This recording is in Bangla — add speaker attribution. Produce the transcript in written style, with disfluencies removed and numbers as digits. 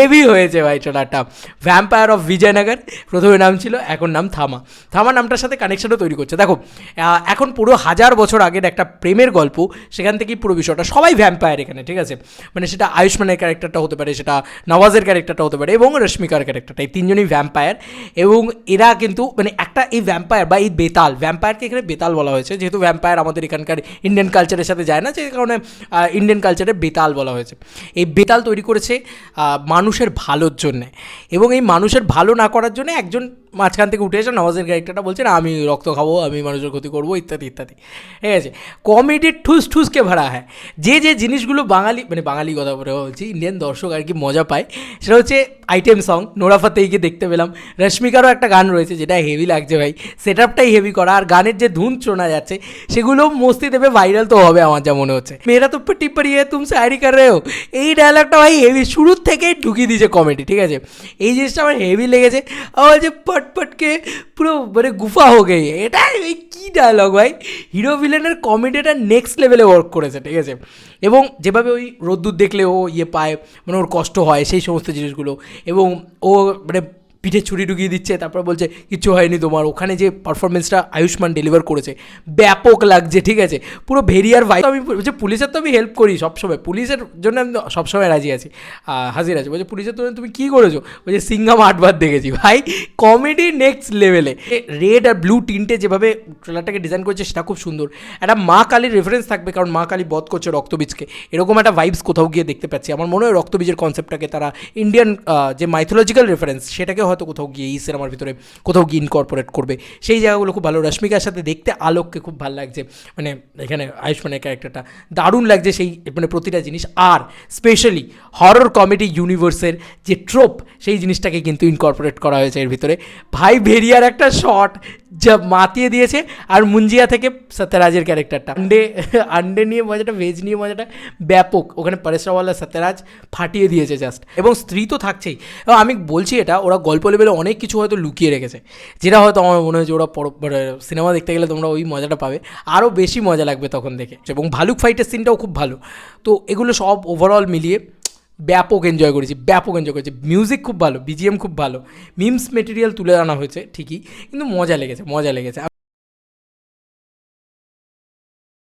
Speaker 1: হেভি হয়েছে ভাই ট্রেলারটা। ভ্যাম্পায়ার অফ বিজয়নগর প্রথমে নাম ছিল, এখন নাম থামা। থামা নামটার সাথে কানেকশনও তৈরি করছে। দেখো এখন পুরো 1000 বছর আগের একটা প্রেমের গল্প, সেখান থেকেই পুরো বিষয়টা। সবাই ভ্যাম্পায়ার এখানে, ঠিক আছে, মানে সেটা আয়ুষ্মানের ক্যারেক্টারটা হতে পারে, সেটা নওয়াজের ক্যারেক্টারটা হতে পারে, এবং রশ্মিকার ক্যারেক্টারটা, এই তিনজনই ভ্যাম্পায়ার। এবং এরা কিন্তু মানে একটা এই ভ্যাম্পায়ার বা এই বেতাল, ভ্যাম্পায়ারকে এখানে বেতাল বলা হয়েছে, যেহেতু ভ্যাম্পায়ার আমাদের এখানকার ইন্ডিয়ান কালচারের সাথে যায় না, যে কারণে ইন্ডিয়ান কালচারে বেতাল বলা হয়েছে। এই বেতাল তৈরি করেছে মানুষের ভালোর জন্যে, এবং এই মানুষের ভালো না করার জন্য একজন মাঝখান থেকে উঠে এসে নওয়াজের ক্যারেক্টারটা বলছে না আমি রক্ত খাবো, আমি মানুষের ক্ষতি করবো, ইত্যাদি ইত্যাদি। ঠিক আছে, কমেডির ঠুস ঠুসকে ভরা হয়। যে যে জিনিসগুলো বাঙালি, মানে বাঙালি কথা বলে বলছি, ইন্ডিয়ান দর্শক আর কি মজা পায়, সেটা হচ্ছে আইটেম সং। নোরা ফাতেহিকে দেখতে পেলাম, রশ্মিকারও একটা গান রয়েছে যেটা হেভি লাগছে ভাই, সেট আপটাই হেভি করা, আর গানের যে ধুন শোনা যাচ্ছে সেগুলো মস্তি দেবে, ভাইরাল তো হবে আমার যা মনে হচ্ছে। মেয়েরা তো পটি পড়িয়ে তুম শায়রি কর রহে হো, এই ডায়লগটা ভাই হেভি, শুরুর থেকেই ঢুকিয়ে দিয়েছে কমেডি। ঠিক আছে, এই জিনিসটা আমার হেভি লেগেছে। আর যে পটপটকে পুরো মানে গুফা হয়ে গেই, এটা এই কী ডায়লগ ভাই! হিরো ভিলেনের কমেডিটা নেক্সট লেভেলে ওয়ার্ক করেছে। ঠিক আছে, এবং যেভাবে ওই রোদ্দুর দেখলে ও ইয়ে পায়, মানে ওর কষ্ট হয়, সেই সমস্ত জিনিসগুলো, এবং ও মানে পিঠে ছুরি ঢুকিয়ে দিচ্ছে, তারপর বলছে কিচ্ছু হয়নি তোমার, ওখানে যে পারফরমেন্সটা আয়ুষ্মান ডেলিভার করেছে ব্যাপক লাগছে। ঠিক আছে, পুরো ভেরিয়ার ভাই। আমি বলছি পুলিশের তো আমি হেল্প করি সবসময়, পুলিশের জন্য আমি সবসময় রাজি আছি, হাজির আছি। বলছে পুলিশের জন্য তুমি কী করেছো? বলছে সিঙ্গাম 8বার দেখেছি। ভাই কমেডি নেক্সট লেভেলে। রেড আর ব্লু টিন্টে যেভাবে ট্রেলারটাকে ডিজাইন করেছে সেটা খুব সুন্দর। একটা মা কালীর রেফারেন্স থাকবে, কারণ মা কালী বধ করছে রক্তবীজকে, এরকম একটা ভাইবস কোথাও গিয়ে দেখতে পাচ্ছি। আমার মনে হয় রক্তবীজের কনসেপ্টটাকে তারা ইন্ডিয়ান যে মাইথোলজিক্যাল রেফারেন্স, সেটাকে হয়তো কোথাও গিয়ে এই সিনেমার ভিতরে কোথাও গিয়ে ইনকর্পোরেট করবে। সেই জায়গাগুলো খুব ভালো। রশ্মিকার সাথে দেখতে আলোককে খুব ভালো লাগছে, মানে এখানে আয়ুষ্মানের ক্যারেক্টারটা দারুণ লাগছে, সেই মানে প্রতিটা জিনিস। আর স্পেশালি হরর কমেডি ইউনিভার্সের যে ট্রোপ, সেই জিনিসটাকে কিন্তু ইনকর্পোরেট করা হয়েছে এর ভিতরে। ভাই ভেরিয়ার একটা শট যা মাতিয়ে দিয়েছে। আর মুঞ্জিয়া থেকে সত্যরাজের ক্যারেক্টারটা, আন্ডে নিয়ে মজাটা, ভেজ নিয়ে মজাটা ব্যাপক। ওখানে পরেশরাওয়ালা সত্যরাজ ফাটিয়ে দিয়েছে জাস্ট। এবং স্ত্রী তো থাকছেই। এবং আমি বলছি এটা ওরা গল্প লেভেলে অনেক কিছু হয়তো লুকিয়ে রেখেছে, যেটা হয়তো আমার মনে হয় যে ওরা সিনেমা দেখতে গেলে তোমরা ওই মজাটা পাবে, আরও বেশি মজা লাগবে তখন দেখে। এবং ভালুক ফাইটের সিনটাও খুব ভালো। তো এগুলো সব ওভারঅল মিলিয়ে ব্যাপক এনজয় করেছি, ব্যাপক এনজয় করেছি। মিউজিক খুব ভালো, বিজিএম খুব ভালো, মিমস মেটেরিয়াল তুলে আনা হয়েছে ঠিকই, কিন্তু মজা লেগেছে, মজা লেগেছে।